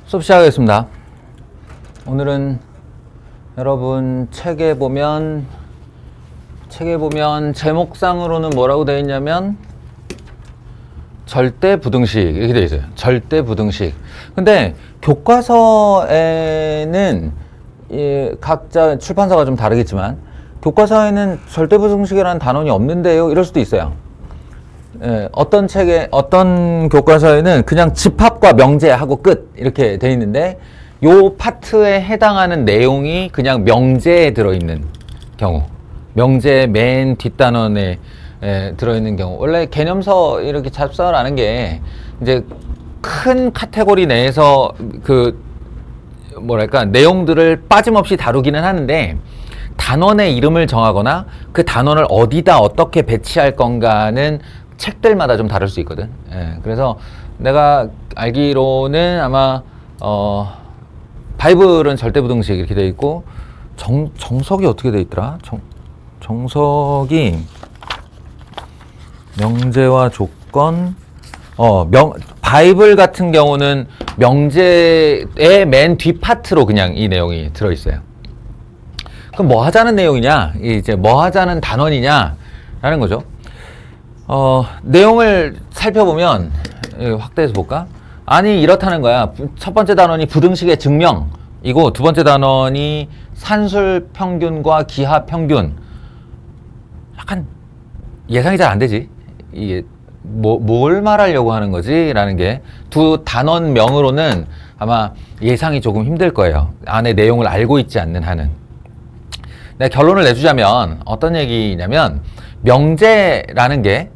수업 시작하겠습니다. 오늘은 여러분 책에 보면 제목상으로는 뭐라고 되어 있냐면 절대 부등식 이렇게 되어 있어요. 절대 부등식. 근데 교과서에는 각자 출판사가 좀 다르겠지만 교과서에는 절대 부등식이라는 단원이 없는데요, 이럴 수도 있어요. 어떤 교과서에는 그냥 집합과 명제하고 끝 이렇게 돼 있는데 요 파트에 해당하는 내용이 그냥 명제에 들어있는 경우, 명제 맨 뒷단원에 들어있는 경우, 원래 개념서 이렇게 잡사를 하는 게 이제 큰 카테고리 내에서 내용들을 빠짐없이 다루기는 하는데 단원의 이름을 정하거나 그 단원을 어디다 어떻게 배치할 건가는 책들마다 좀 다를 수 있거든. 그래서 내가 알기로는 아마 바이블은 절대부등식 이렇게 돼 있고 정석이 어떻게 돼 있더라? 정석이 명제와 조건. 바이블 같은 경우는 명제의 맨 뒷파트로 그냥 이 내용이 들어 있어요. 그럼 뭐 하자는 내용이냐? 이제 뭐 하자는 단원이냐라는 거죠. 내용을 살펴보면 확대해서 볼까? 아니 이렇다는 거야. 첫 번째 단원이 부등식의 증명이고 두 번째 단원이 산술 평균과 기하 평균. 약간 예상이 잘 안 되지. 이게 뭘 말하려고 하는 거지? 라는 게 두 단원명으로는 아마 예상이 조금 힘들 거예요. 안에 내용을 알고 있지 않는 한은. 내가 결론을 내주자면 어떤 얘기냐면 명제라는 게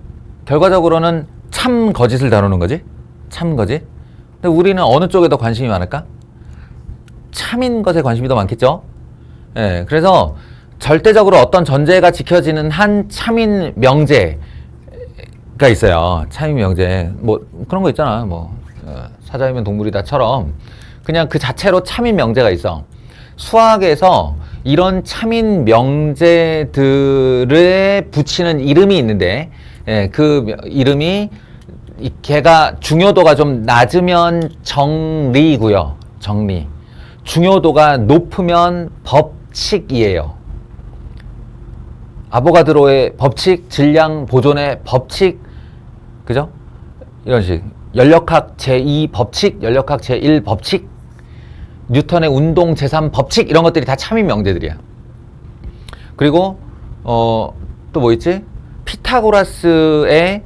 결과적으로는 참 거짓을 다루는 거지. 참 거짓. 근데 우리는 어느 쪽에 더 관심이 많을까? 참인 것에 관심이 더 많겠죠. 그래서 절대적으로 어떤 전제가 지켜지는 한 참인 명제가 있어요. 참인 명제. 뭐 그런 거 있잖아. 사자이면 동물이다처럼 그냥 그 자체로 참인 명제가 있어. 수학에서 이런 참인 명제들에 붙이는 이름이 있는데 그 이름이 걔가 중요도가 좀 낮으면 정리고요. 정리. 중요도가 높으면 법칙이에요. 아보가드로의 법칙, 질량 보존의 법칙, 그죠? 이런 식. 연력학 제2 법칙, 연력학 제1 법칙, 뉴턴의 운동 제3 법칙, 이런 것들이 다 참인 명제들이야. 그리고 또 뭐 있지? 피타고라스의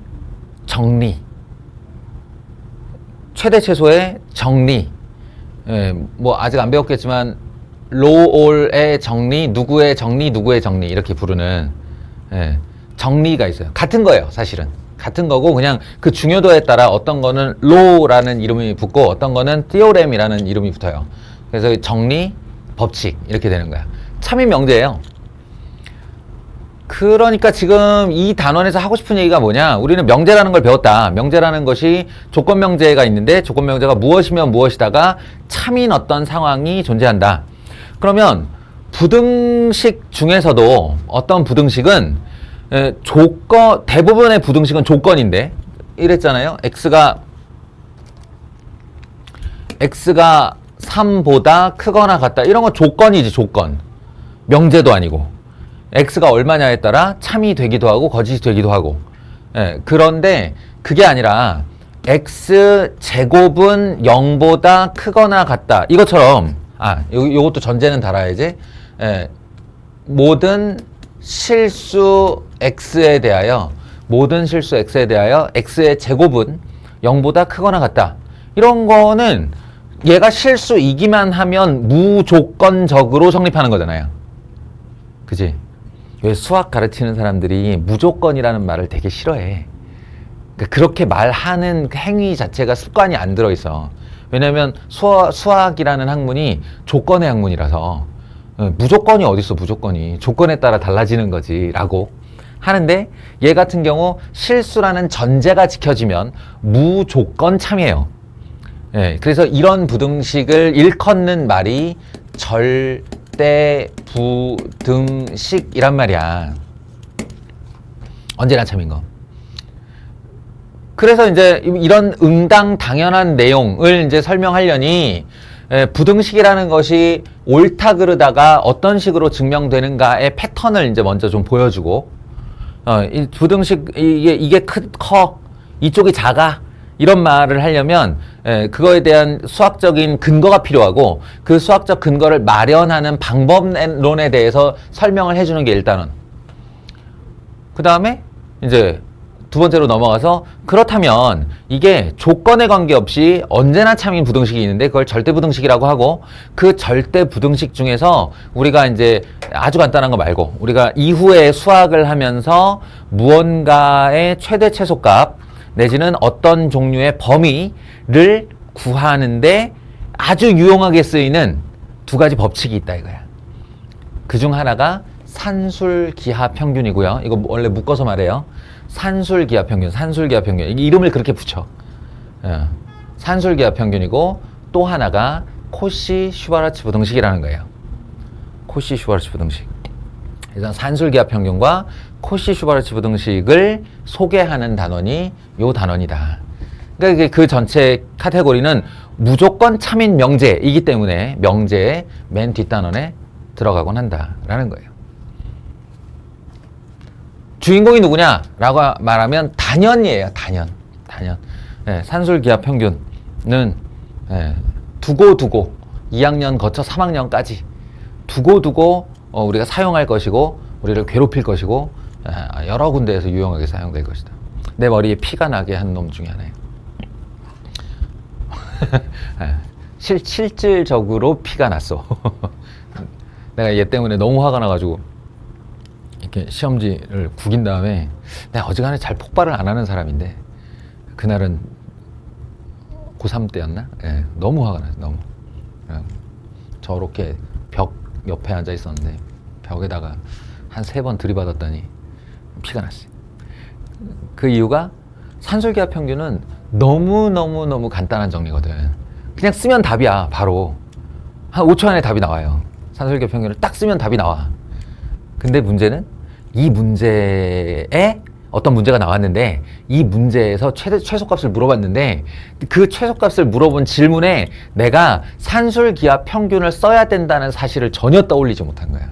정리, 최대 최소의 정리, 뭐 아직 안 배웠겠지만 로올의 정리, 누구의 정리 이렇게 부르는 정리가 있어요. 같은 거예요, 사실은. 같은 거고 그냥 그 중요도에 따라 어떤 거는 로라는 이름이 붙고 어떤 거는 티오렘이라는 이름이 붙어요. 그래서 정리, 법칙 이렇게 되는 거야. 참인 명제예요. 그러니까 지금 이 단원에서 하고 싶은 얘기가 뭐냐? 우리는 명제라는 걸 배웠다. 명제라는 것이 조건 명제가 있는데 조건 명제가 무엇이면 무엇이다가 참인 어떤 상황이 존재한다. 그러면 부등식 중에서도 어떤 부등식은 대부분의 부등식은 조건인데 이랬잖아요. x가 3보다 크거나 같다. 이런 건 조건이지, 조건. 명제도 아니고. x가 얼마냐에 따라 참이 되기도 하고 거짓이 되기도 하고. 그런데 그게 아니라 x 제곱은 0보다 크거나 같다. 이것처럼 요것도 전제는 달아야지. 모든 실수 x에 대하여 x의 제곱은 0보다 크거나 같다. 이런 거는 얘가 실수이기만 하면 무조건적으로 성립하는 거잖아요. 그치? 왜 수학 가르치는 사람들이 무조건이라는 말을 되게 싫어해. 그러니까 그렇게 말하는 행위 자체가 습관이 안 들어있어. 왜냐면 수학이라는 학문이 조건의 학문이라서 무조건이 어딨어, 무조건이. 조건에 따라 달라지는 거지 라고 하는데 얘 같은 경우 실수라는 전제가 지켜지면 무조건 참이에요. 그래서 이런 부등식을 일컫는 말이 절대 부등식이란 말이야. 언제나 참인 거. 그래서 이제 이런 응당 당연한 내용을 이제 설명하려니 부등식이라는 것이 옳다 그르다가 어떤 식으로 증명되는가의 패턴을 이제 먼저 좀 보여주고, 이 부등식 이게 커 이쪽이 작아 이런 말을 하려면 그거에 대한 수학적인 근거가 필요하고, 그 수학적 근거를 마련하는 방법론에 대해서 설명을 해주는 게 일단은. 그 다음에 이제 두 번째로 넘어가서, 그렇다면 이게 조건에 관계없이 언제나 참인 부등식이 있는데 그걸 절대부등식이라고 하고, 그 절대부등식 중에서 우리가 이제 아주 간단한 거 말고 우리가 이후에 수학을 하면서 무언가의 최대 최소값 내지는 어떤 종류의 범위를 구하는데 아주 유용하게 쓰이는 두 가지 법칙이 있다 이거야. 그중 하나가 산술기하평균이고요. 이거 원래 묶어서 말해요. 산술기하평균, 산술기하평균. 이게 이름을 그렇게 붙여. 산술기하평균이고, 또 하나가 코시-슈바르츠 부등식이라는 거예요. 코시-슈바르츠 부등식. 그래서 산술기하평균과 코시-슈바르츠 부등식을 소개하는 단원이 요 단원이다. 그러니까 그 전체 카테고리는 무조건 참인 명제이기 때문에 명제의 맨 뒷단원에 들어가곤 한다라는 거예요. 주인공이 누구냐? 라고 말하면 단연이에요. 단연. 산술기하평균은 두고 2학년 거쳐 3학년까지 두고 우리가 사용할 것이고, 우리를 괴롭힐 것이고, 여러 군데에서 유용하게 사용될 것이다. 내 머리에 피가 나게 한 놈 중에 하나예요. 실질적으로 피가 났어. 내가 얘 때문에 너무 화가 나가지고 이렇게 시험지를 구긴 다음에, 내가 어지간해 잘 폭발을 안 하는 사람인데 그날은 고3 때였나? 너무 화가 났어. 너무. 저렇게 벽 옆에 앉아 있었는데 벽에다가 한 3번 들이받았더니 피가 났어요. 그 이유가 산술기하평균은 너무 간단한 정리거든. 그냥 쓰면 답이야. 바로 한 5초 안에 답이 나와요. 산술기하평균을 딱 쓰면 답이 나와. 근데 문제는 이 문제에 어떤 문제가 나왔는데, 이 문제에서 최소값을 물어봤는데, 그 최소값을 물어본 질문에 내가 산술기하평균을 써야 된다는 사실을 전혀 떠올리지 못한 거야.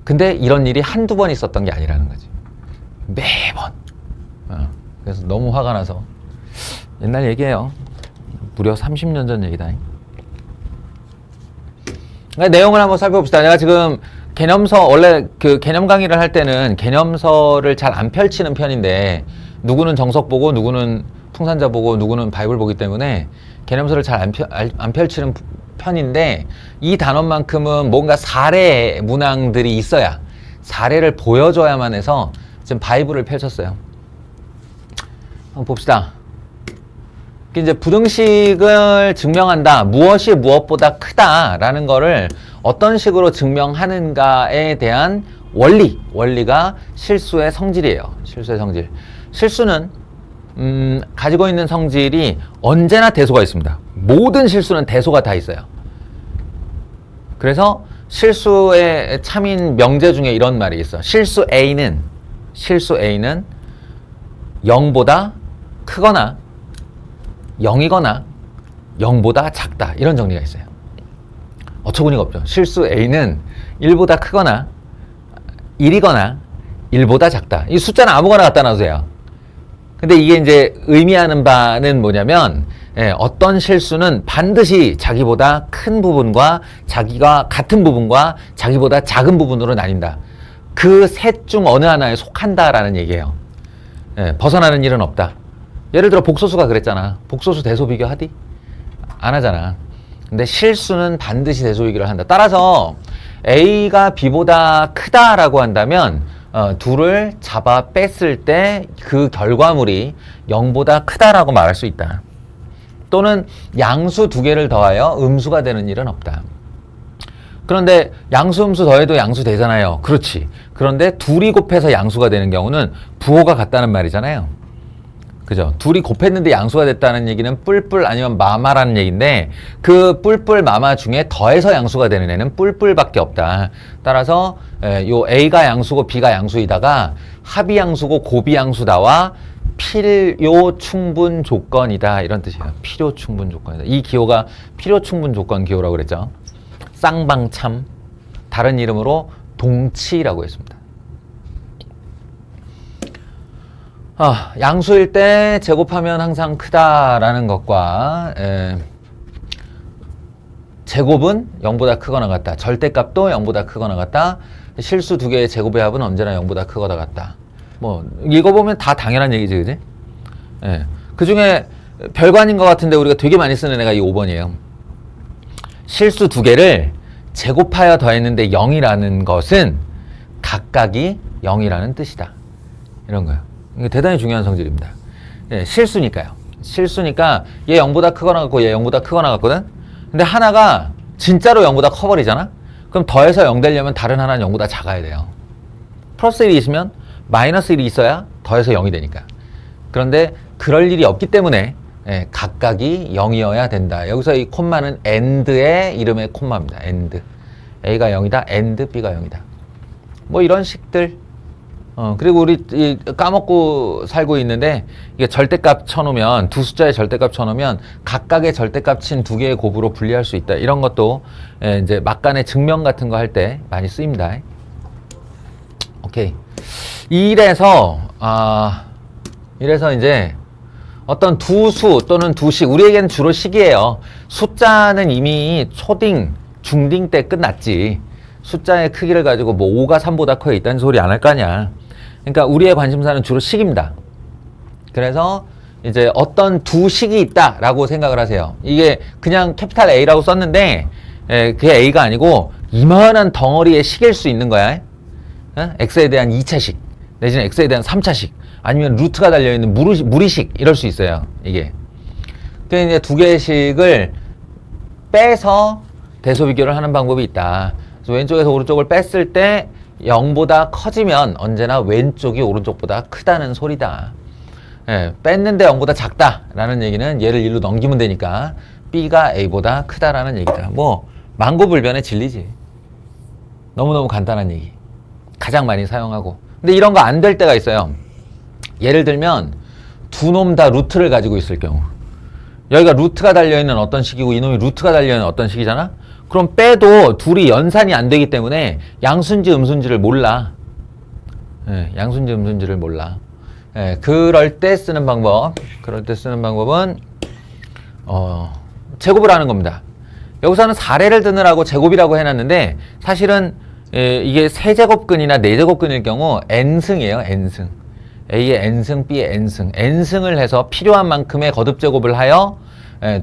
근데 이런 일이 한두 번 있었던 게 아니라는 거지. 매번. 그래서 너무 화가 나서, 옛날 얘기예요. 무려 30년 전 얘기다. 내용을 한번 살펴봅시다. 내가 지금 개념서, 원래 그 개념 강의를 할 때는 개념서를 잘 안 펼치는 편인데, 누구는 정석 보고 누구는 풍산자 보고 누구는 바이블 보기 때문에 개념서를 잘 안 펼치는 편인데, 이 단원만큼은 뭔가 사례 문항들이 있어야, 사례를 보여줘야만 해서 지금 바이블을 펼쳤어요. 한번 봅시다. 이제 부등식을 증명한다. 무엇이 무엇보다 크다라는 거를 어떤 식으로 증명하는가에 대한 원리가 실수의 성질이에요. 실수의 성질. 실수는 가지고 있는 성질이 언제나 대소가 있습니다. 모든 실수는 대소가 다 있어요. 그래서 실수의 참인 명제 중에 이런 말이 있어. 실수 A는 0보다 크거나 0이거나 0보다 작다. 이런 정리가 있어요. 어처구니가 없죠. 실수 A는 1보다 크거나 1이거나 1보다 작다. 이 숫자는 아무거나 갖다 놔주세요. 근데 이게 이제 의미하는 바는 뭐냐면, 어떤 실수는 반드시 자기보다 큰 부분과 자기가 같은 부분과 자기보다 작은 부분으로 나뉜다. 그 셋 중 어느 하나에 속한다라는 얘기예요. 벗어나는 일은 없다. 예를 들어 복소수가 그랬잖아. 복소수 대소 비교하디? 안 하잖아. 근데 실수는 반드시 대소 비교를 한다. 따라서 A가 B보다 크다라고 한다면 둘을 잡아 뺐을 때 그 결과물이 0보다 크다라고 말할 수 있다. 또는 양수 두 개를 더하여 음수가 되는 일은 없다. 그런데 양수 음수 더해도 양수 되잖아요. 그렇지. 그런데 둘이 곱해서 양수가 되는 경우는 부호가 같다는 말이잖아요. 그죠? 둘이 곱했는데 양수가 됐다는 얘기는 뿔뿔 아니면 마마라는 얘기인데, 그 뿔뿔 마마 중에 더해서 양수가 되는 애는 뿔뿔밖에 없다. 따라서 요 A가 양수고 B가 양수이다가 합이 양수고 곱이 양수다와 필요 충분 조건이다 이런 뜻이에요. 필요 충분 조건이다. 이 기호가 필요 충분 조건 기호라고 그랬죠. 쌍방참, 다른 이름으로 동치라고 했습니다. 양수일 때 제곱하면 항상 크다라는 것과 제곱은 0보다 크거나 같다. 절대값도 0보다 크거나 같다. 실수 두 개의 제곱의 합은 언제나 0보다 크거나 같다. 뭐 읽어보면 다 당연한 얘기지, 그지? 예. 그 중에 별거 아닌 것 같은데 우리가 되게 많이 쓰는 애가 이 5번이에요. 실수 두 개를 제곱하여 더했는데 0이라는 것은 각각이 0이라는 뜻이다. 이런 거예요. 이게 대단히 중요한 성질입니다. 예, 실수니까요. 실수니까 얘 0보다 크거나 같고 얘 0보다 크거나 같거든? 근데 하나가 진짜로 0보다 커버리잖아? 그럼 더해서 0 되려면 다른 하나는 0보다 작아야 돼요. 플러스 1이 있으면 마이너스 1이 있어야 더해서 0이 되니까. 그런데 그럴 일이 없기 때문에 각각이 0이어야 된다. 여기서 이 콤마는 AND의 이름의 콤마입니다. AND. A가 0이다. AND B가 0이다. 뭐 이런 식들. 그리고 우리 까먹고 살고 있는데 이게 절대값 쳐놓으면 두 숫자의 절대값 쳐놓으면 각각의 절대값인 두 개의 곱으로 분리할 수 있다. 이런 것도 이제 막간의 증명 같은 거 할 때 많이 쓰입니다. 오케이. 이래서 이제 어떤 두 수 또는 두 식, 우리에게는 주로 식이에요. 숫자는 이미 초딩, 중딩 때 끝났지. 숫자의 크기를 가지고 뭐 5가 3보다 커야 있다는 소리 안 할 거 아니야. 그러니까 우리의 관심사는 주로 식입니다. 그래서 이제 어떤 두 식이 있다라고 생각을 하세요. 이게 그냥 캐피탈 A라고 썼는데 그게 A가 아니고 이만한 덩어리의 식일 수 있는 거야. X에 대한 2차식 내지는 X에 대한 3차식 아니면 루트가 달려있는 무리식 이럴 수 있어요. 이게. 그래서 이제 두 개의 식을 빼서 대소 비교를 하는 방법이 있다. 그래서 왼쪽에서 오른쪽을 뺐을 때 0보다 커지면 언제나 왼쪽이 오른쪽보다 크다는 소리다. 뺐는데 0보다 작다라는 얘기는 얘를 1로 넘기면 되니까 B가 A보다 크다라는 얘기다. 뭐 만고불변의 진리지. 너무너무 간단한 얘기. 가장 많이 사용하고. 근데 이런 거 안 될 때가 있어요. 예를 들면 두 놈 다 루트를 가지고 있을 경우. 여기가 루트가 달려있는 어떤 식이고 이놈이 루트가 달려있는 어떤 식이잖아? 그럼 빼도 둘이 연산이 안 되기 때문에 양수인지 음수인지를 몰라. 양수인지 음수인지를 몰라. 그럴 때 쓰는 방법은 제곱을 하는 겁니다. 여기서는 사례를 드느라고 제곱이라고 해놨는데 사실은 이게 세제곱근이나 네제곱근일 경우 n승이에요. n승. A의 n승, B의 n승. n승을 해서 필요한 만큼의 거듭제곱을 하여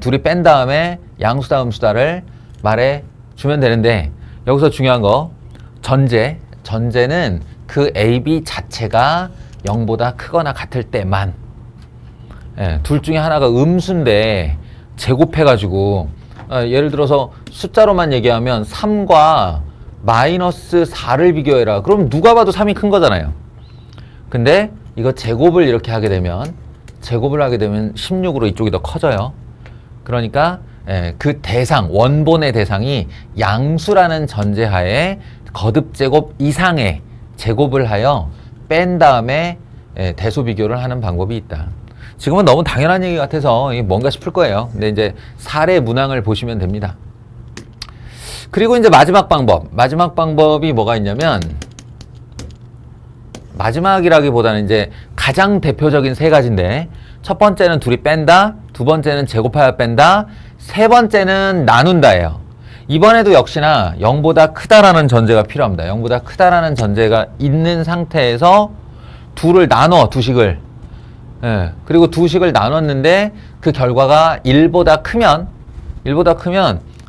둘이 뺀 다음에 양수다 음수다를 말해 주면 되는데 여기서 중요한 거 전제는 그 A, B 자체가 0보다 크거나 같을 때만 둘 중에 하나가 음수인데 제곱해가지고 예를 들어서 숫자로만 얘기하면 3과 마이너스 4를 비교해라. 그럼 누가 봐도 3이 큰 거잖아요. 근데 이거 제곱을 이렇게 하게 되면 16으로 이쪽이 더 커져요. 그러니까 그 대상, 원본의 대상이 양수라는 전제하에 거듭제곱 이상의 제곱을 하여 뺀 다음에 대소 비교를 하는 방법이 있다. 지금은 너무 당연한 얘기 같아서 뭔가 싶을 거예요. 근데 이제 사례 문항을 보시면 됩니다. 그리고 이제 마지막 방법이 뭐가 있냐면 마지막이라기보다는 이제 가장 대표적인 세 가지인데 첫 번째는 둘이 뺀다, 두 번째는 제곱하여 뺀다, 세 번째는 나눈다예요. 이번에도 역시나 0보다 크다라는 전제가 필요합니다. 0보다 크다라는 전제가 있는 상태에서 둘을 나눠, 두 식을. 그리고 두 식을 나눴는데 그 결과가 1보다 크면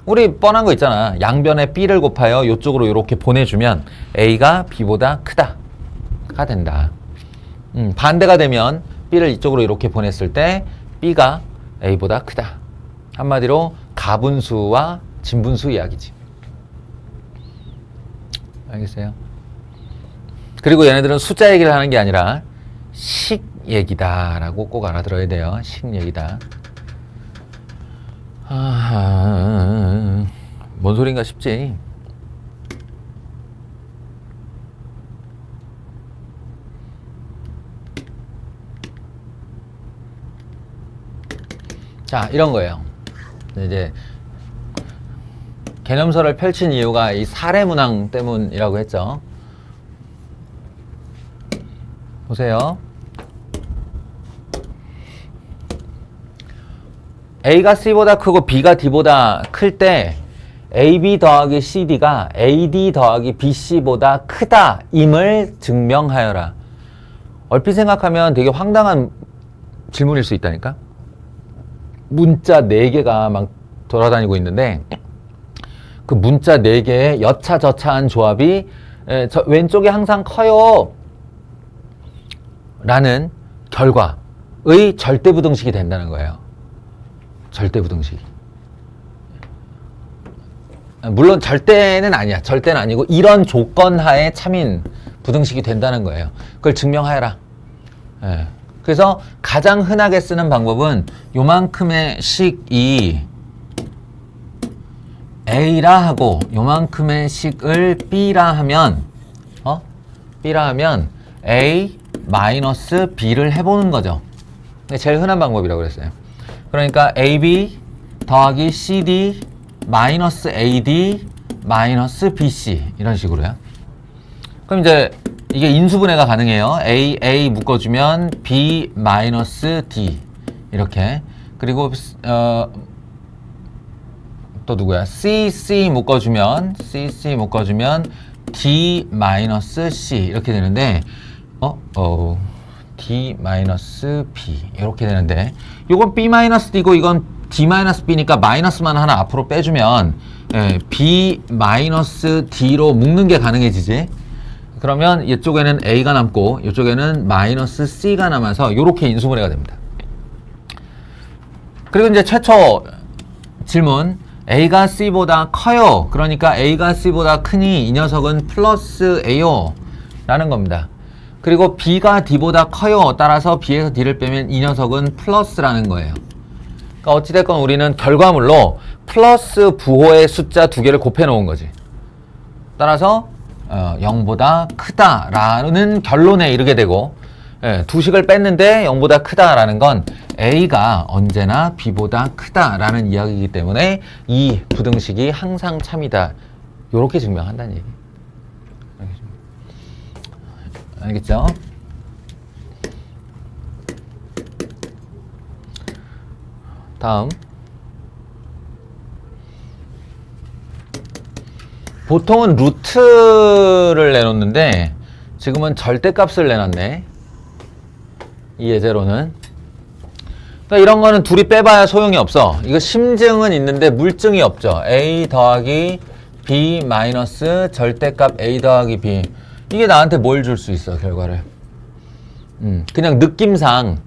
우리 뻔한 거 있잖아. 양변에 B를 곱하여 이쪽으로 이렇게 보내주면 A가 B보다 크다가 된다. 반대가 되면 B를 이쪽으로 이렇게 보냈을 때 B가 A보다 크다. 한마디로 가분수와 진분수 이야기지. 알겠어요? 그리고 얘네들은 숫자 얘기를 하는 게 아니라 식 얘기다라고 꼭 알아들어야 돼요. 식 얘기다. 뭔 소린가 싶지. 자, 이런 거예요. 이제 개념서를 펼친 이유가 이 사례 문항 때문이라고 했죠. 보세요. A가 C보다 크고 B가 D보다 클 때 AB 더하기 CD가 AD 더하기 BC보다 크다 임을 증명하여라. 얼핏 생각하면 되게 황당한 질문일 수 있다니까. 문자 4개가 막 돌아다니고 있는데 그 문자 4개의 여차저차한 조합이 왼쪽에 항상 커요 라는 결과의 절대부등식이 된다는 거예요. 절대부등식이. 물론 절대는 아니야. 절대는 아니고 이런 조건 하에 참인 부등식이 된다는 거예요. 그걸 증명하여라. 예. 그래서 가장 흔하게 쓰는 방법은 요만큼의 식이 A라 하고 요만큼의 식을 B라 하면 B라 하면 A 마이너스 B를 해보는 거죠. 제일 흔한 방법이라고 그랬어요. 그러니까 AB 더하기 CD 마이너스 AD 마이너스 BC 이런 식으로요. 그럼 이제 이게 인수분해가 가능해요. A 묶어주면 B 마이너스 D 이렇게. 그리고 또 누구야? C 묶어주면 D 마이너스 C 이렇게 되는데 D 마이너스 B 이렇게 되는데 요건 B 마이너스 D고 이건 D 마이너스 B니까 마이너스만 하나 앞으로 빼주면 B 마이너스 D로 묶는 게 가능해지지. 그러면 이쪽에는 A가 남고 이쪽에는 마이너스 C가 남아서 이렇게 인수분해가 됩니다. 그리고 이제 최초 질문 A가 C보다 커요. 그러니까 A가 C보다 크니 이 녀석은 플러스 A요 라는 겁니다. 그리고 B가 D보다 커요. 따라서 B에서 D를 빼면 이 녀석은 플러스라는 거예요. 그러니까 어찌됐건 우리는 결과물로 플러스 부호의 숫자 2개를 곱해 놓은 거지. 따라서 0보다 크다라는 결론에 이르게 되고, 두 식을 뺐는데 0보다 크다라는 건 A가 언제나 B보다 크다라는 이야기이기 때문에 이 부등식이 항상 참이다. 요렇게 증명한다는 얘기. 알겠죠? 다음. 보통은 루트를 내놓는데 지금은 절대값을 내놨네. 이 예제로는. 그러니까 이런 거는 둘이 빼봐야 소용이 없어. 이거 심증은 있는데 물증이 없죠. A 더하기 B 마이너스 절대값 A 더하기 B. 이게 나한테 뭘 줄 수 있어, 결과를. 그냥 느낌상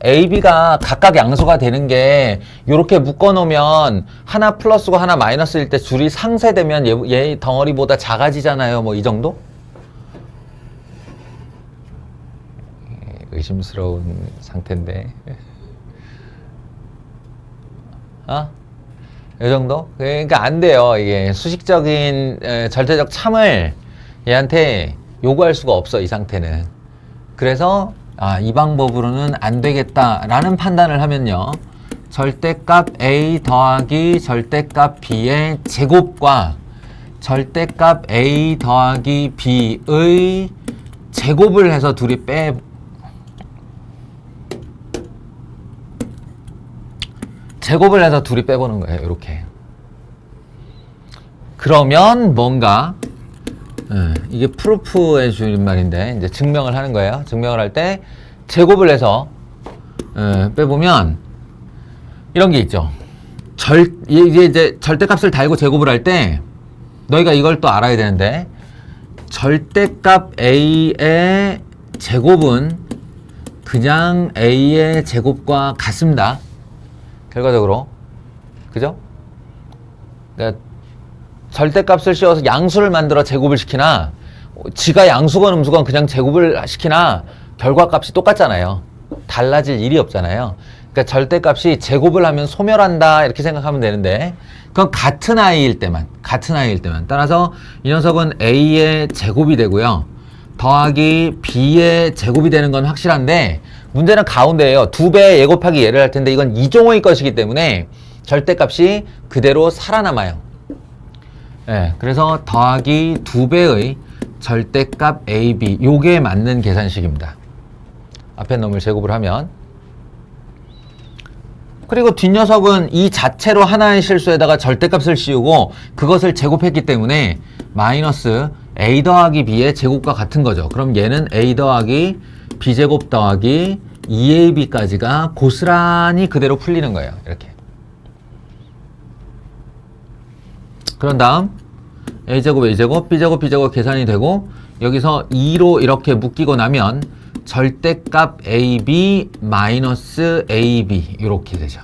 A, B가 각각 양수가 되는 게 요렇게 묶어놓으면 하나 플러스고 하나 마이너스일 때 줄이 상쇄되면 얘 덩어리보다 작아지잖아요. 뭐 이 정도? 의심스러운 상태인데. 이 정도? 그러니까 안 돼요. 이게 수식적인 절대적 참을 얘한테 요구할 수가 없어, 이 상태는. 그래서 이 방법으로는 안 되겠다라는 판단을 하면요. 절대값 A 더하기 절대값 B의 제곱과 절대값 A 더하기 B의 제곱을 해서 둘이 제곱을 해서 둘이 빼보는 거예요. 이렇게. 그러면 뭔가 이게 프루프의 줄임말인데 이제 증명을 하는 거예요. 증명을 할 때 제곱을 해서 빼보면 이런 게 있죠. 이제 절대값을 달고 제곱을 할 때 너희가 이걸 또 알아야 되는데 절대값 A의 제곱은 그냥 A의 제곱과 같습니다. 결과적으로. 그죠? 그러니까 절대값을 씌워서 양수를 만들어 제곱을 시키나 지가 양수건 음수건 그냥 제곱을 시키나 결과값이 똑같잖아요. 달라질 일이 없잖아요. 그러니까 절대값이 제곱을 하면 소멸한다 이렇게 생각하면 되는데 그건 같은 아이일 때만 따라서 이 녀석은 A의 제곱이 되고요. 더하기 B의 제곱이 되는 건 확실한데 문제는 가운데에요. 2배 예 곱하기 예를 할 텐데 이건 이종호의 것이기 때문에 절대값이 그대로 살아남아요. 예, 그래서 더하기 2배의 절대값 AB, 요게 맞는 계산식입니다. 앞에 놈을 제곱을 하면. 그리고 뒷녀석은 이 자체로 하나의 실수에다가 절대값을 씌우고 그것을 제곱했기 때문에 마이너스 A 더하기 B의 제곱과 같은 거죠. 그럼 얘는 A 더하기 B제곱 더하기 2AB까지가 고스란히 그대로 풀리는 거예요. 이렇게. 그런 다음 A제곱, A제곱, B제곱, B제곱 계산이 되고 여기서 2로 이렇게 묶이고 나면 절대값 AB 마이너스 AB 이렇게 되죠.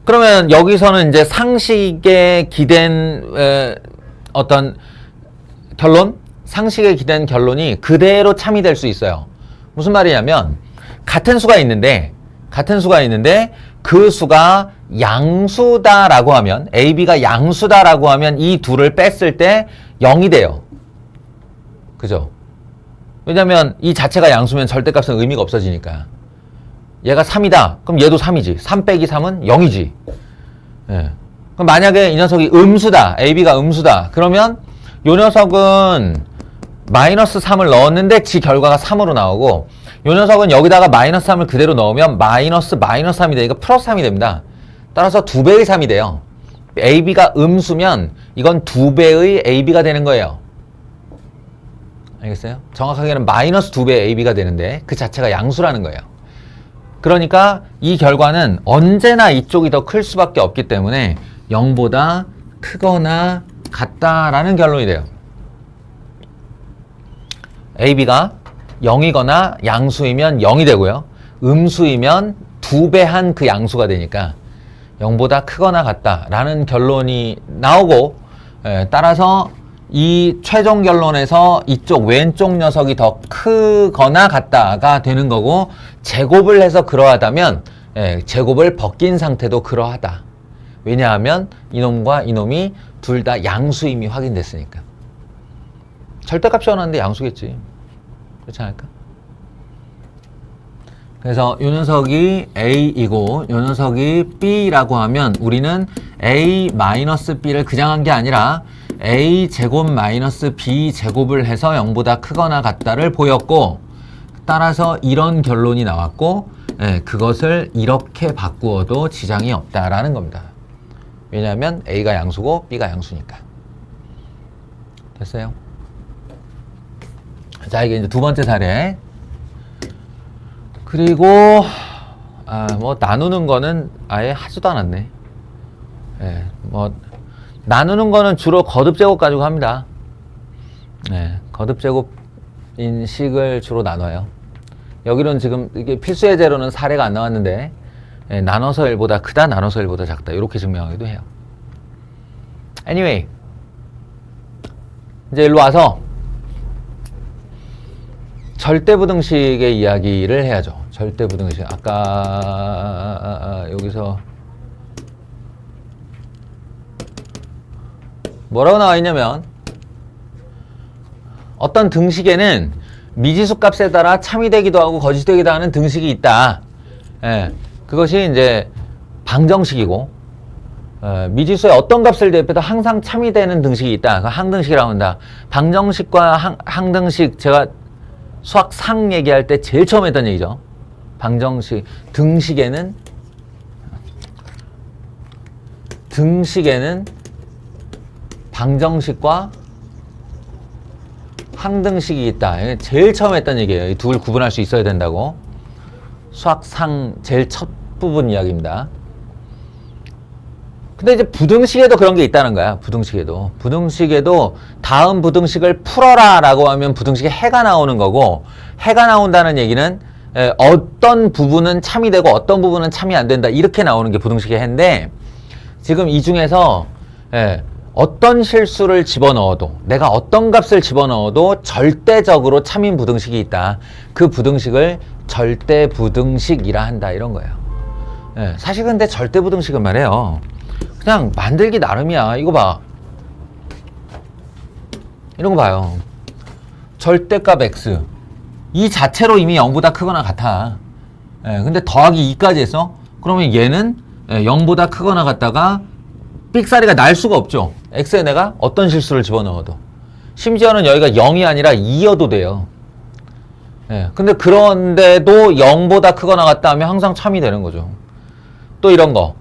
그러면 여기서는 이제 상식에 기댄 어떤 결론? 상식에 기댄 결론이 그대로 참이 될 수 있어요. 무슨 말이냐면 같은 수가 있는데 그 수가 양수다라고 하면 AB가 양수다라고 하면 이 둘을 뺐을 때 0이 돼요. 그죠? 왜냐면 이 자체가 양수면 절대값은 의미가 없어지니까. 얘가 3이다. 그럼 얘도 3이지. 3 빼기 3은 0이지. 예. 그럼 만약에 이 녀석이 음수다. AB가 음수다. 그러면 이 녀석은 마이너스 3을 넣었는데 지 결과가 3으로 나오고 이 녀석은 여기다가 마이너스 3을 그대로 넣으면 마이너스 3이 되니까 플러스 3이 됩니다. 따라서 2배의 3이 돼요. AB가 음수면 이건 2배의 AB가 되는 거예요. 알겠어요? 정확하게는 마이너스 2배의 AB가 되는데 그 자체가 양수라는 거예요. 그러니까 이 결과는 언제나 이쪽이 더 클 수밖에 없기 때문에 0보다 크거나 같다라는 결론이 돼요. AB가 0이거나 양수이면 0이 되고요. 음수이면 2배한 그 양수가 되니까 0보다 크거나 같다라는 결론이 나오고 따라서 이 최종 결론에서 이쪽 왼쪽 녀석이 더 크거나 같다가 되는 거고 제곱을 해서 그러하다면 제곱을 벗긴 상태도 그러하다. 왜냐하면 이놈과 이놈이 둘 다 양수임이 확인됐으니까. 절대값이 원하는데 양수겠지. 그렇지 않을까? 그래서 이 녀석이 A이고 이 녀석이 B라고 하면 우리는 A-B를 그냥 한 게 아니라 A제곱 마이너스 B제곱을 해서 0보다 크거나 같다를 보였고 따라서 이런 결론이 나왔고 그것을 이렇게 바꾸어도 지장이 없다라는 겁니다. 왜냐하면 A가 양수고 B가 양수니까. 됐어요? 자, 이게 이제 두 번째 사례. 그리고 뭐 나누는 거는 아예 하지도 않았네. 뭐 나누는 거는 주로 거듭제곱 가지고 합니다. 거듭제곱인 식을 주로 나눠요. 여기는 지금 이게 필수 예제로는 사례가 안 나왔는데 나눠서 1보다 크다, 나눠서 1보다 작다 이렇게 증명하기도 해요. Anyway, 이제 일로 와서 절대부등식의 이야기를 해야죠. 절대부등식. 아까 여기서 뭐라고 나와 있냐면 어떤 등식에는 미지수 값에 따라 참이 되기도 하고 거짓이 되기도 하는 등식이 있다. 그것이 이제 방정식이고 미지수의 어떤 값을 대입해도 항상 참이 되는 등식이 있다. 항등식이라고 한다. 방정식과 항등식 제가 수학 상 얘기할 때 제일 처음 했던 얘기죠. 방정식, 등식에는 방정식과 항등식이 있다. 제일 처음 했던 얘기예요. 이 둘 구분할 수 있어야 된다고. 수학상 제일 첫 부분 이야기입니다. 근데 이제 부등식에도 그런 게 있다는 거야. 부등식에도 다음 부등식을 풀어라 라고 하면 부등식에 해가 나오는 거고, 해가 나온다는 얘기는 어떤 부분은 참이 되고 어떤 부분은 참이 안 된다 이렇게 나오는 게 부등식의 해인데, 지금 이 중에서 어떤 실수를 집어넣어도, 내가 어떤 값을 집어넣어도 절대적으로 참인 부등식이 있다. 그 부등식을 절대부등식이라 한다 이런 거예요. 사실 근데 절대부등식은 말이에요, 그냥 만들기 나름이야. 이거 봐, 이런 거 봐요. 절대값 x, 이 자체로 이미 0보다 크거나 같아. 예, 근데 더하기 2까지 했어? 그러면 얘는 0보다 크거나 같다가 삑사리가 날 수가 없죠. x에 내가 어떤 실수를 집어넣어도. 심지어는 여기가 0이 아니라 2여도 돼요. 예, 근데 그런데도 0보다 크거나 같다 하면 항상 참이 되는 거죠. 또 이런 거.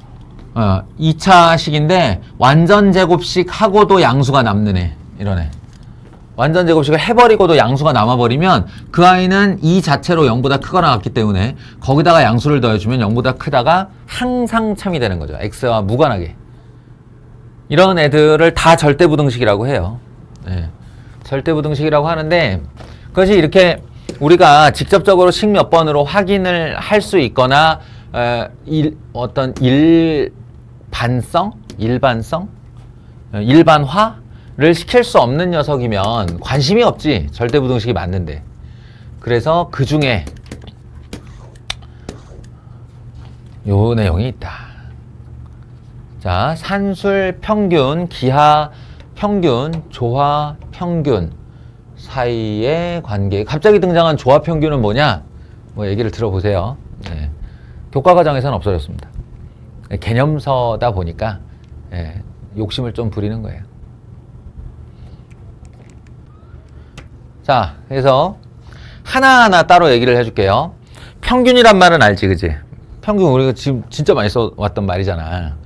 2차식인데 완전 제곱식 하고도 양수가 남는 애. 이런 애. 완전 제곱식을 해버리고도 양수가 남아버리면 그 아이는 이 자체로 0보다 크거나 같기 때문에 거기다가 양수를 더해주면 0보다 크다가 항상 참이 되는 거죠. x와 무관하게. 이런 애들을 다 절대부등식이라고 해요. 네. 절대부등식이라고 하는데 그것이 이렇게 우리가 직접적으로 식 몇 번으로 확인을 할 수 있거나 어떤 일반화를 시킬 수 없는 녀석이면 관심이 없지. 절대부등식이 맞는데. 그래서 그 중에 요 내용이 있다. 자, 산술 평균, 기하 평균, 조화 평균 사이의 관계. 갑자기 등장한 조화 평균은 뭐냐? 뭐 얘기를 들어보세요. 네. 교과과정에서는 없어졌습니다. 개념서다 보니까 욕심을 좀 부리는 거예요. 자, 그래서 하나하나 따로 얘기를 해줄게요. 평균이란 말은 알지, 그지? 평균 우리가 지금 진짜 많이 써왔던 말이잖아.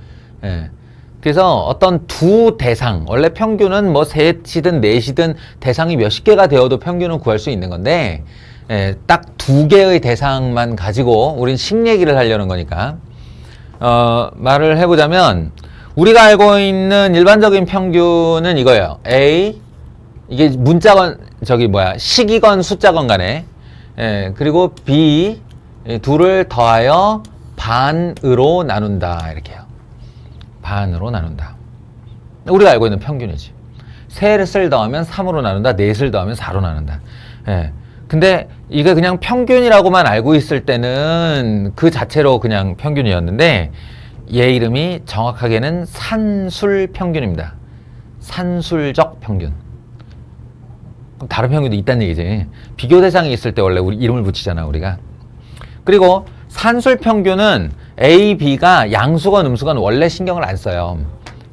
그래서 어떤 두 대상, 원래 평균은 뭐 셋이든 넷이든 대상이 몇십 개가 되어도 평균은 구할 수 있는 건데, 딱 두 개의 대상만 가지고 우린 식 얘기를 하려는 거니까, 말을 해보자면, 우리가 알고 있는 일반적인 평균은 이거예요. A, 이게 문자건, 식이건 숫자건 간에, 그리고 B, 둘을 더하여 반으로 나눈다. 이렇게요. 반으로 나눈다. 우리가 알고 있는 평균이지. 셋을 더하면 3으로 나눈다. 넷을 더하면 4로 나눈다. 근데 이게 그냥 평균이라고만 알고 있을 때는 그 자체로 그냥 평균이었는데 얘 이름이 정확하게는 산술 평균입니다. 산술적 평균. 그럼 다른 평균도 있다는 얘기지. 비교 대상이 있을 때 원래 우리 이름을 붙이잖아, 우리가. 그리고 산술 평균은 A, B가 양수건 음수건 원래 신경을 안 써요.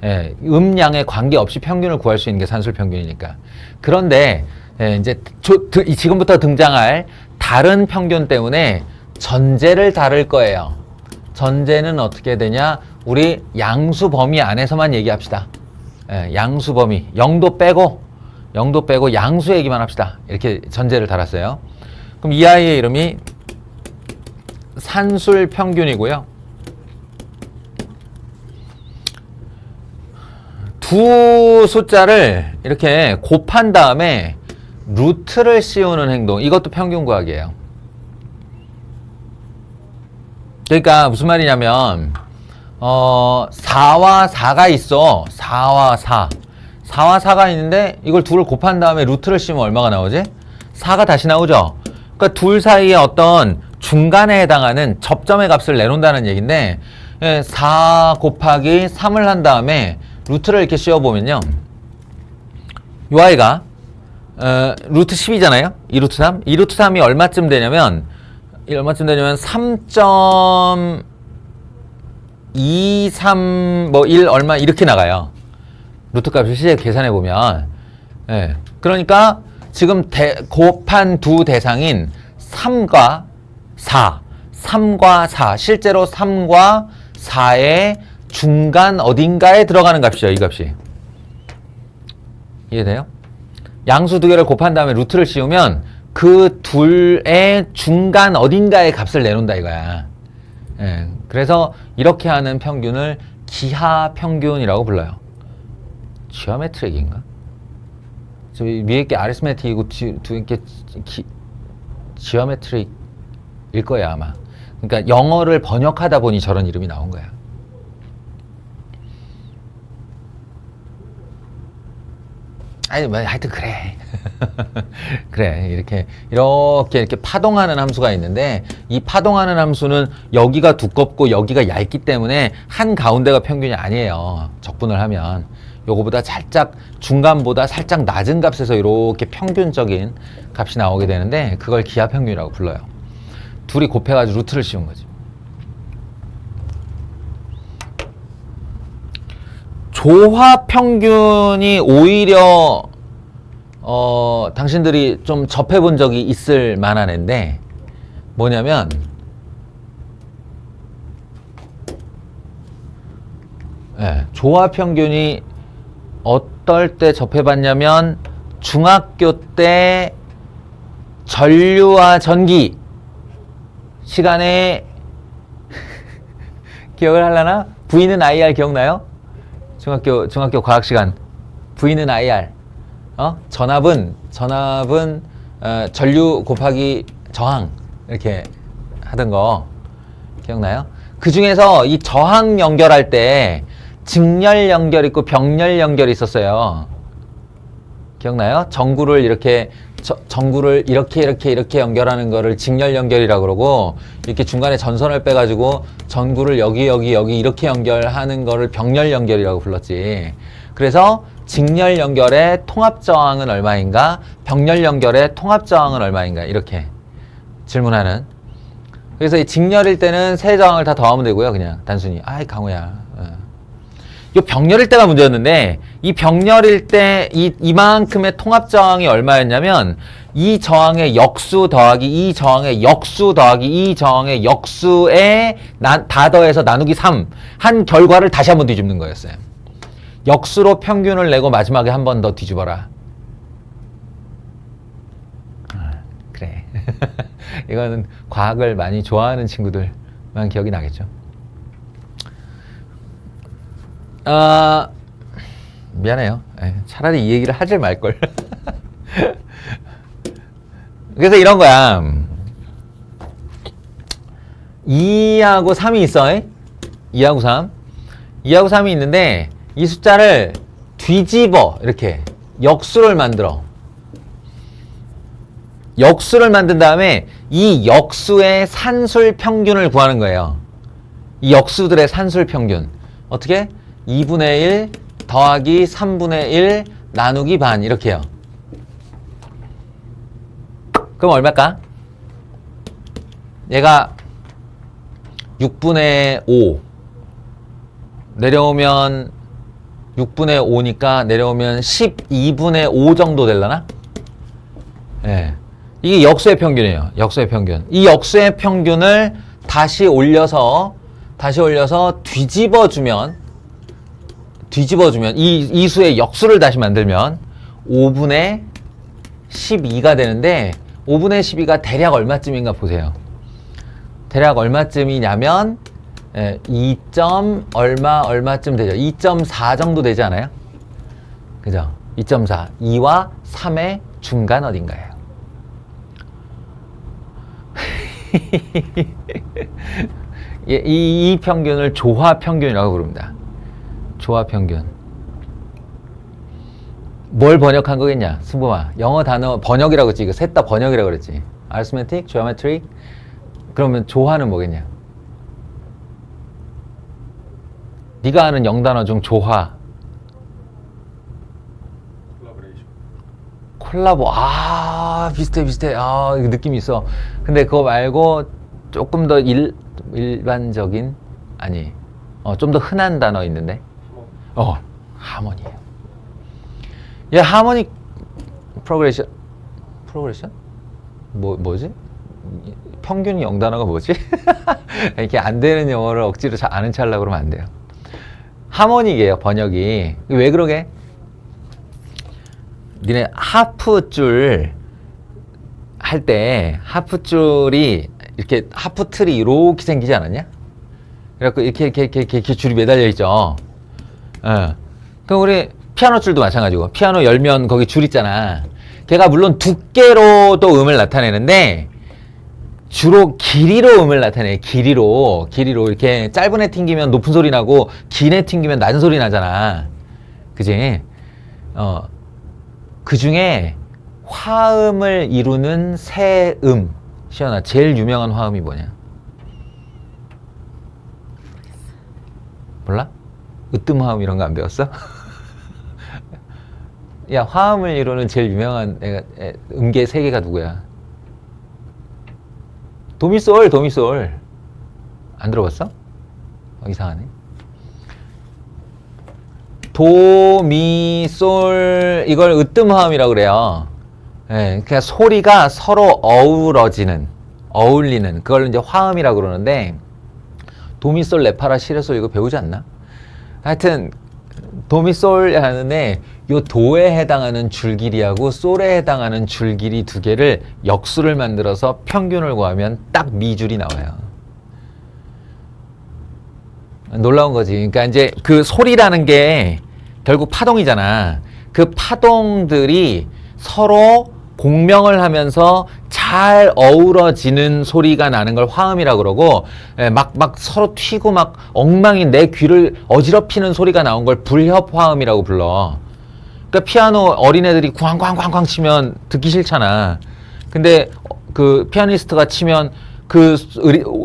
음양에 관계없이 평균을 구할 수 있는 게 산술 평균이니까. 그런데 이제 지금부터 등장할 다른 평균 때문에 전제를 다룰 거예요. 전제는 어떻게 되냐? 우리 양수 범위 안에서만 얘기합시다. 양수 범위, 0도 빼고 양수 얘기만 합시다. 이렇게 전제를 달았어요. 그럼 이 아이의 이름이 산술 평균이고요. 두 숫자를 이렇게 곱한 다음에 루트를 씌우는 행동, 이것도 평균 구하기예요. 그러니까 무슨 말이냐면 4와 4가 있어. 4와 4가 있는데 이걸 둘을 곱한 다음에 루트를 씌우면 얼마가 나오지? 4가 다시 나오죠. 그러니까 둘 사이에 어떤 중간에 해당하는 접점의 값을 내놓는다는 얘기인데 4 곱하기 3을 한 다음에 루트를 이렇게 씌워보면요. 요 아이가 루트 10이잖아요. 2루트 3. 2루트 3이 얼마쯤 되냐면 3.23 뭐 1 얼마 이렇게 나가요. 루트 값을 실제 계산해 보면. 그러니까 지금 곱한 두 대상인 3과 4, 실제로 3과 4의 중간 어딘가에 들어가는 값이죠, 이 값이. 이해돼요? 양수 두 개를 곱한 다음에 루트를 씌우면 그 둘의 중간 어딘가의 값을 내놓는다 이거야. 그래서 이렇게 하는 평균을 기하 평균이라고 불러요. 지오메트릭인가? 저 위에 게 아리스메틱이고 뒤에 게 지오메트릭일 거야 아마. 그러니까 영어를 번역하다 보니 저런 이름이 나온 거야. 아니, 뭐, 하여튼, 그래. 그래. 이렇게 파동하는 함수가 있는데, 이 파동하는 함수는 여기가 두껍고 여기가 얇기 때문에 한 가운데가 평균이 아니에요. 적분을 하면. 요거보다 살짝 중간보다 살짝 낮은 값에서 이렇게 평균적인 값이 나오게 되는데 그걸 기하 평균이라고 불러요. 둘이 곱해가지고 루트를 씌운 거지. 조화 평균이 오히려 당신들이 좀 접해본 적이 있을 만한 앤데 뭐냐면 조화 평균이 어떨 때 접해봤냐면 중학교 때 전류와 전기 시간에 기억을 하려나? V는 IR 기억나요? 중학교 과학 시간 V는 IR 전압은 전류 곱하기 저항 이렇게 하던 거 기억나요? 그 중에서 이 저항 연결할 때 직렬 연결 있고 병렬 연결이 있었어요. 기억나요? 전구를 이렇게 연결하는 거를 직렬 연결이라고 그러고 이렇게 중간에 전선을 빼가지고 전구를 여기 이렇게 연결하는 거를 병렬 연결이라고 불렀지. 그래서 직렬 연결의 통합 저항은 얼마인가? 병렬 연결의 통합 저항은 얼마인가? 이렇게 질문하는. 그래서 이 직렬일 때는 세 저항을 다 더하면 되고요. 그냥 단순히 아이 강호야. 이 병렬일 때가 문제였는데 이 병렬일 때 이만큼의 통합 저항이 얼마였냐면 이 저항의 역수 더하기 이 저항의 역수 더하기 이 저항의 역수에 다 더해서 나누기 3 한 결과를 다시 한번 뒤집는 거였어요. 역수로 평균을 내고 마지막에 한 번 더 뒤집어라. 그래. 이거는 과학을 많이 좋아하는 친구들만 기억이 나겠죠. 미안해요. 차라리 이 얘기를 하질 말걸. 그래서 이런 거야. 2하고 3이 있어. 2하고 3. 2하고 3이 있는데 이 숫자를 뒤집어. 이렇게 역수를 만들어. 역수를 만든 다음에 이 역수의 산술 평균을 구하는 거예요. 이 역수들의 산술 평균. 어떻게? 2분의 1 더하기 3분의 1 나누기 반 이렇게 해요. 그럼 얼마일까? 얘가 6분의 5 내려오면 6분의 5니까 내려오면 12분의 5 정도 되려나? 예. 이게 역수의 평균이에요. 역수의 평균. 이 역수의 평균을 다시 올려서 뒤집어주면 이 수의 역수를 다시 만들면 5분의 12가 되는데 5분의 12가 대략 얼마쯤인가 보세요. 대략 얼마쯤이냐면 2. 얼마쯤 되죠? 2.4 정도 되지 않아요? 그죠? 2.4. 2와 3의 중간 어딘가예요. 이 평균을 조화 평균이라고 부릅니다. 조화 평균. 뭘 번역한 거겠냐? 승범아. 영어 단어 번역이라고 했지. 이거 셋 다 번역이라고 그랬지. arithmetic, geometric. 그러면 조화는 뭐겠냐? 네가 아는 영단어 중 조화. 콜라보. 비슷해. 이거 느낌이 있어. 근데 그거 말고 조금 더 일반적인 아니. 좀 더 흔한 단어 있는데. 하모니예요. 얘 하모닉 프로그레션? 뭐지? 평균 영단어가 뭐지? 이렇게 안 되는 영어를 억지로 잘 아는 체 하려고 그러면 안 돼요. 하모닉이에요, 번역이. 왜 그러게? 니네 하프줄 할 때 하프줄이 이렇게 하프틀이 이렇게 생기지 않았냐? 그래갖고 이렇게 줄이 매달려 있죠. 그럼 우리 피아노 줄도 마찬가지고 피아노 열면 거기 줄 있잖아. 걔가 물론 두께로도 음을 나타내는데 주로 길이로 음을 나타내. 길이로 이렇게 짧은 애 튕기면 높은 소리 나고 긴 애 튕기면 낮은 소리 나잖아. 그지? 그 중에 화음을 이루는 세 음. 시연아, 제일 유명한 화음이 뭐냐? 몰라? 으뜸 화음 이런 거 안 배웠어? 야, 화음을 이루는 제일 유명한 음계 세 개가 누구야? 도미솔, 도미솔. 안 들어봤어? 이상하네. 도미솔, 이걸 으뜸화음이라고 그래요. 예, 그냥 소리가 서로 어우러지는, 어울리는, 그걸 이제 화음이라고 그러는데, 도미솔, 레파라, 시레솔 이거 배우지 않나? 하여튼, 도미솔 하는데, 요 도에 해당하는 줄길이하고 솔에 해당하는 줄길이 두 개를 역수를 만들어서 평균을 구하면 딱 미줄이 나와요. 놀라운 거지. 그러니까 이제 그 소리라는 게 결국 파동이잖아. 그 파동들이 서로 공명을 하면서 잘 어우러지는 소리가 나는 걸 화음이라고 그러고, 막 서로 튀고 막 엉망이 내 귀를 어지럽히는 소리가 나온 걸 불협화음이라고 불러. 그러니까 피아노 어린애들이 꽝꽝꽝꽝 치면 듣기 싫잖아. 근데 그 피아니스트가 치면 그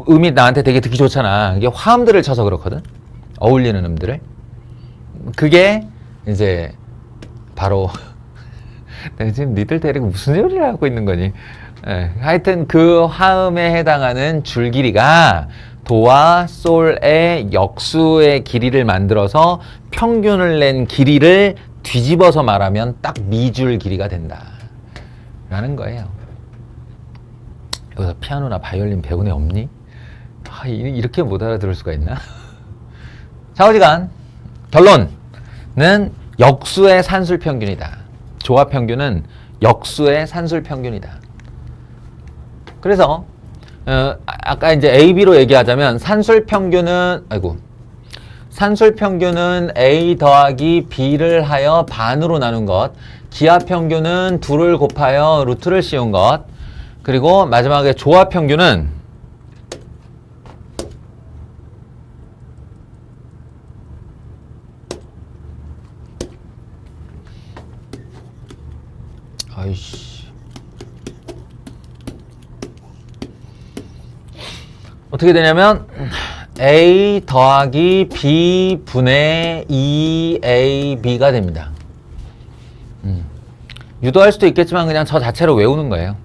음이 나한테 되게 듣기 좋잖아. 이게 화음들을 쳐서 그렇거든. 어울리는 음들을. 그게 이제 바로 내가 지금 니들 데리고 무슨 소리를 하고 있는 거니? 하여튼 그 화음에 해당하는 줄 길이가 도와 솔의 역수의 길이를 만들어서 평균을 낸 길이를 뒤집어서 말하면 딱 미줄 길이가 된다 라는 거예요. 여기서 피아노나 바이올린 배운 애 없니? 이렇게 못 알아들을 수가 있나? 자, 어지간 결론은 역수의 산술 평균이다. 조합 평균은 역수의 산술 평균이다. 그래서 아까 이제 A, B로 얘기하자면 산술 평균은 A 더하기 B를 하여 반으로 나눈 것, 기하 평균은 2를 곱하여 루트를 씌운 것, 그리고 마지막에 조합 평균은 어떻게 되냐면 A 더하기 B 분의 2AB가 됩니다. 유도할 수도 있겠지만 그냥 저 자체로 외우는 거예요.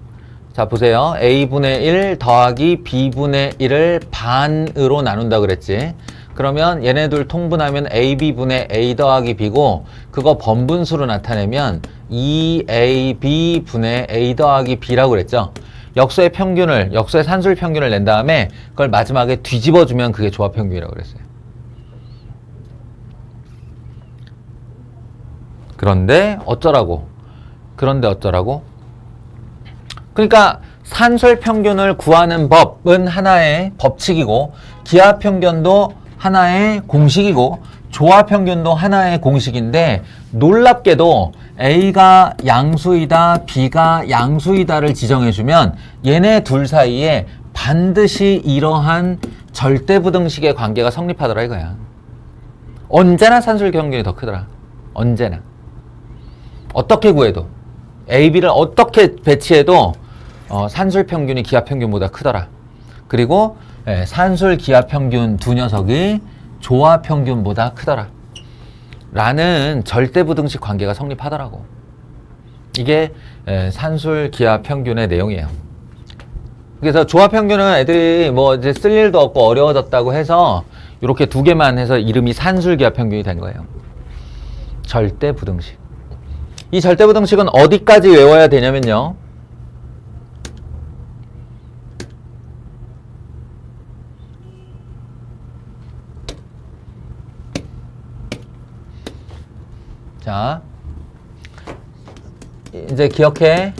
자, 보세요. A분의 1 더하기 B분의 1을 반으로 나눈다 그랬지. 그러면 얘네들 통분하면 AB분의 A 더하기 B고, 그거 번분수로 나타내면 2AB분의 A 더하기 B라고 그랬죠. 역수의 평균을, 역수의 산술 평균을 낸 다음에 그걸 마지막에 뒤집어주면 그게 조합 평균이라고 그랬어요. 그런데 어쩌라고? 그러니까 산술 평균을 구하는 법은 하나의 법칙이고, 기하 평균도 하나의 공식이고, 조합 평균도 하나의 공식인데, 놀랍게도 A가 양수이다, B가 양수이다를 지정해주면 얘네 둘 사이에 반드시 이러한 절대부등식의 관계가 성립하더라 이거야. 언제나 산술 평균이 더 크더라. 언제나. 어떻게 구해도, A, B를 어떻게 배치해도 산술 평균이 기하 평균보다 크더라. 그리고 산술 기하 평균 두 녀석이 조합 평균보다 크더라 라는 절대부등식 관계가 성립하더라고. 이게 산술 기하 평균의 내용이에요. 그래서 조합 평균은 애들이 뭐 이제 쓸 일도 없고 어려워졌다고 해서 이렇게 두 개만 해서 이름이 산술 기하 평균이 된 거예요. 절대부등식. 이 절대부등식은 어디까지 외워야 되냐면요, 자, 이제 기억해.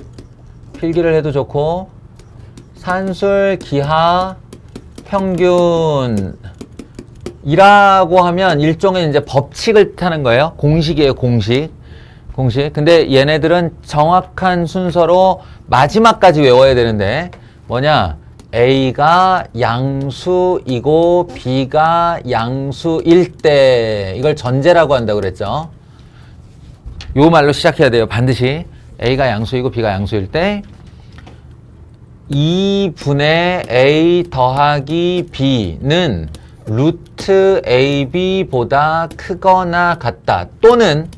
필기를 해도 좋고, 산술 기하 평균이라고 하면 일종의 이제 법칙을 뜻하는 거예요. 공식이에요, 공식. 근데 얘네들은 정확한 순서로 마지막까지 외워야 되는데, 뭐냐? A가 양수이고 B가 양수일 때, 이걸 전제라고 한다고 그랬죠. 요 말로 시작해야 돼요. 반드시. A가 양수이고 B가 양수일 때 2분의 A 더하기 B는 루트 AB보다 크거나 같다. 또는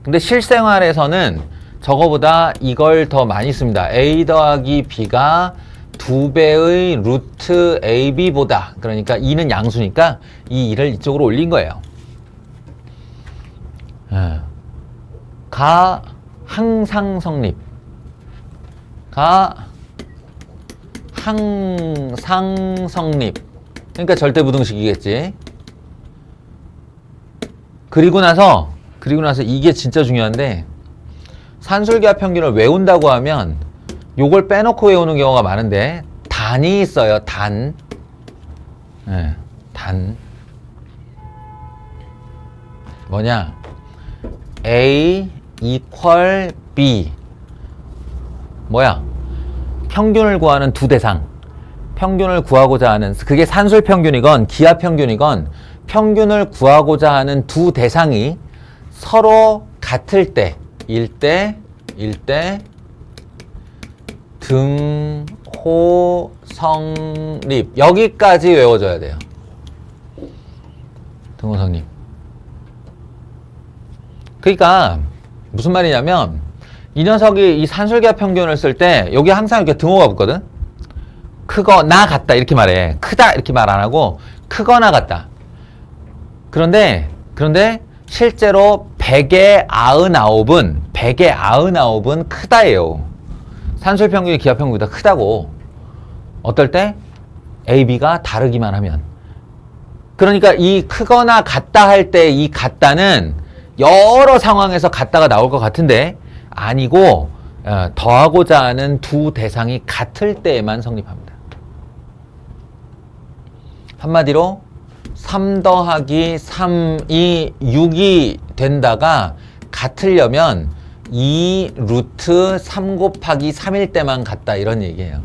근데 실생활에서는 저거보다 이걸 더 많이 씁니다. a 더하기 b가 2배의 루트 ab보다, 그러니까 2는 양수니까 이 2를 이쪽으로 올린 거예요. 가 항상 성립. 가 항상 성립. 그러니까 절대부등식이겠지. 그리고 나서 이게 진짜 중요한데, 산술기하 평균을 외운다고 하면 요걸 빼놓고 외우는 경우가 많은데, 단이 있어요. 단. 단. 뭐냐? A equal B. 뭐야? 평균을 구하는 두 대상. 평균을 구하고자 하는, 그게 산술 평균이건 기하 평균이건 평균을 구하고자 하는 두 대상이 서로 같을 때, 등호 성립. 여기까지 외워줘야 돼요. 등호 성립. 그러니까 무슨 말이냐면, 이 녀석이 이 산술기하 평균을 쓸 때 여기 항상 이렇게 등호가 붙거든. 크거나 같다 이렇게 말해. 크다 이렇게 말 안 하고 크거나 같다. 그런데 실제로 100의 99은 크다예요. 산술 평균이 기하 평균보다 크다고. 어떨 때? A, B가 다르기만 하면. 그러니까 이 크거나 같다 할 때 이 같다는 여러 상황에서 같다가 나올 것 같은데 아니고, 더하고자 하는 두 대상이 같을 때에만 성립합니다. 한마디로 3 더하기 3이 6이 된다가 같으려면 2 루트 3 곱하기 3일 때만 같다, 이런 얘기예요.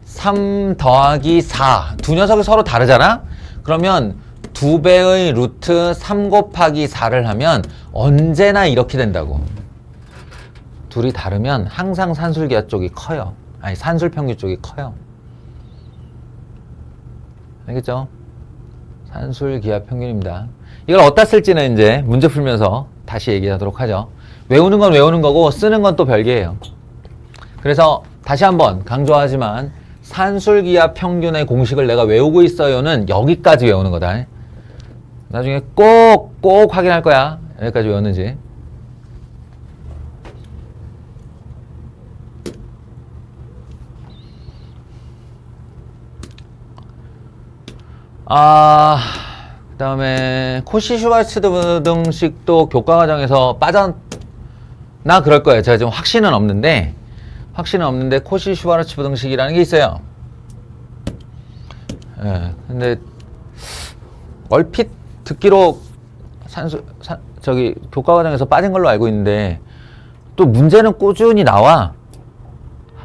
3 더하기 4. 두 녀석이 서로 다르잖아? 그러면 2배의 루트 3 곱하기 4를 하면 언제나 이렇게 된다고. 둘이 다르면 항상 산술기하 쪽이 커요. 아니, 산술평균 쪽이 커요. 알겠죠? 산술기하 평균입니다. 이걸 어디다 쓸지는 이제 문제 풀면서 다시 얘기하도록 하죠. 외우는 건 외우는 거고 쓰는 건 또 별개예요. 그래서 다시 한번 강조하지만 산술기하 평균의 공식을 내가 외우고 있어요는 여기까지 외우는 거다. 나중에 꼭 확인할 거야. 여기까지 외웠는지. 그 다음에 코시-슈바르츠 등식도 교과과정에서 빠졌나 그럴 거예요. 제가 지금 확신은 없는데 코시-슈바르츠 등식이라는 게 있어요. 근데 얼핏 듣기로 교과과정에서 빠진 걸로 알고 있는데, 또 문제는 꾸준히 나와.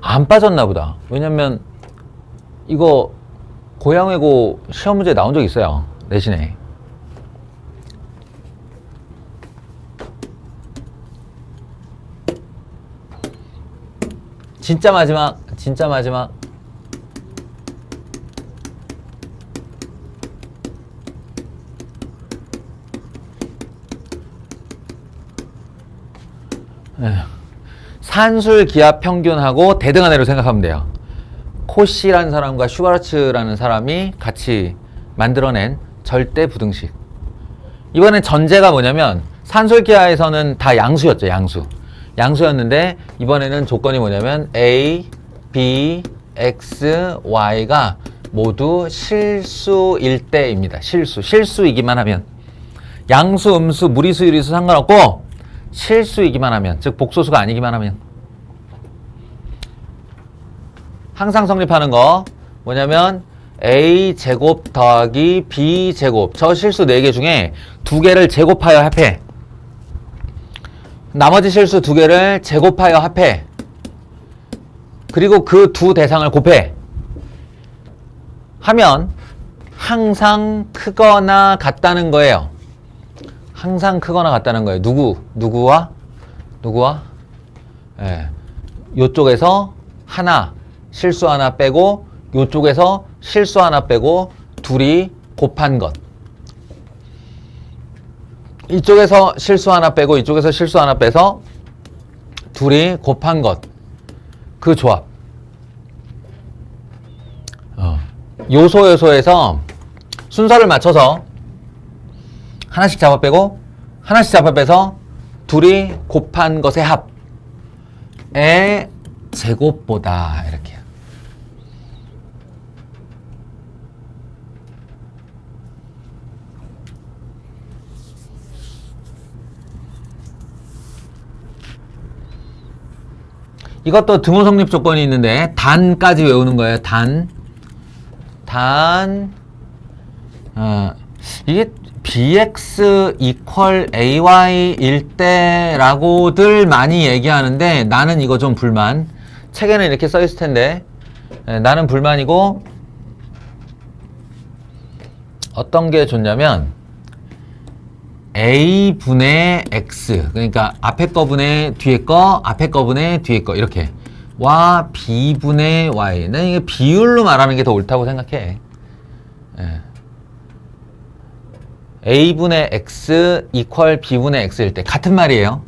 안 빠졌나 보다. 왜냐면 이거 고양외고 시험 문제 나온 적 있어요. 내신에. 진짜 마지막. 산술 기하 평균하고 대등한 애로 생각하면 돼요. 코시라는 사람과 슈바르츠라는 사람이 같이 만들어낸 절대 부등식. 이번엔 전제가 뭐냐면, 산술 기하에서는 다 양수였죠. 양수였는데 이번에는 조건이 뭐냐면 A, B, X, Y가 모두 실수일 때입니다. 실수이기만 하면. 양수, 음수, 무리수, 유리수 상관없고 실수이기만 하면, 즉 복소수가 아니기만 하면. 항상 성립하는 거 뭐냐면 A제곱 더하기 B제곱, 저 실수 4개 중에 2개를 제곱하여 합해. 나머지 실수 2개를 제곱하여 합해. 그리고 그 두 대상을 곱해. 하면 항상 크거나 같다는 거예요. 항상 크거나 같다는 거예요. 누구와? 요쪽에서 하나, 실수 하나 빼고 요쪽에서 실수 하나 빼고 둘이 곱한 것. 이쪽에서 실수 하나 빼고 이쪽에서 실수 하나 빼서 둘이 곱한 것. 그 조합. 요소에서 순서를 맞춰서 하나씩 잡아 빼고 하나씩 잡아 빼서 둘이 곱한 것의 합의 제곱보다 이렇게. 이것도 등호 성립 조건이 있는데 단까지 외우는 거예요. 이게 bx equal ay일 때라고들 많이 얘기하는데 나는 이거 좀 불만. 책에는 이렇게 써 있을 텐데 나는 불만이고, 어떤 게 좋냐면 a분의 x, 그러니까 앞에 거분의 뒤에 거, 앞에 거분의 뒤에 거 이렇게 와 b분의 y. 난 이게 비율로 말하는 게 더 옳다고 생각해. a분의 x equal b분의 x일 때 같은 말이에요.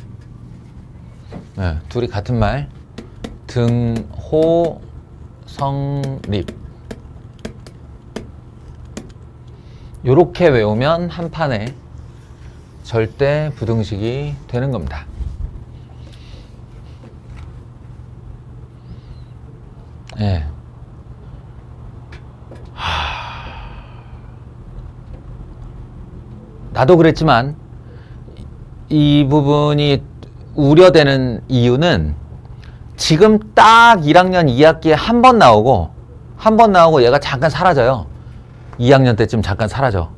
둘이 같은 말. 등호 성립. 요렇게 외우면 한 판에 절대 부등식이 되는 겁니다. 예. 나도 그랬지만 이 부분이 우려되는 이유는 지금 딱 1학년 2학기에 한 번 나오고 얘가 잠깐 사라져요. 2학년 때쯤 잠깐 사라져.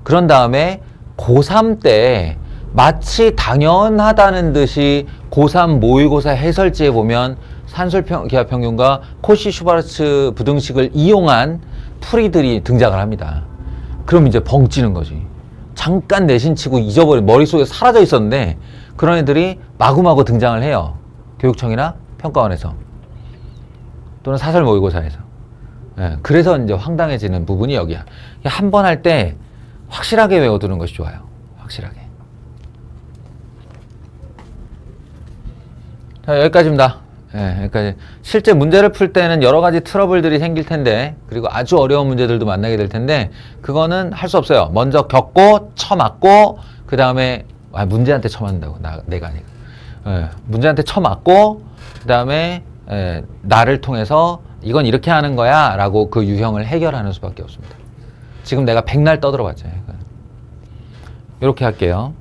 그런 다음에 고3 때 마치 당연하다는 듯이 고3 모의고사 해설지에 보면 산술기하평균과 코시-슈바르츠 부등식을 이용한 풀이들이 등장을 합니다. 그럼 이제 벙 찌는 거지. 잠깐 내신치고 잊어버린, 머릿속에 사라져 있었는데 그런 애들이 마구마구 등장을 해요. 교육청이나 평가원에서 또는 사설 모의고사에서. 그래서 이제 황당해지는 부분이 여기야. 한 번 할 때 확실하게 외워두는 것이 좋아요. 확실하게. 자, 여기까지입니다. 그러니까 실제 문제를 풀 때는 여러 가지 트러블들이 생길 텐데, 그리고 아주 어려운 문제들도 만나게 될 텐데, 그거는 할 수 없어요. 먼저 겪고 쳐맞고 그 다음에 문제한테 쳐맞는다고. 내가 아니고 문제한테 쳐맞고 그 다음에 나를 통해서 이건 이렇게 하는 거야 라고 그 유형을 해결하는 수밖에 없습니다. 지금 내가 백날 떠들어 봤잖아요. 이렇게 할게요.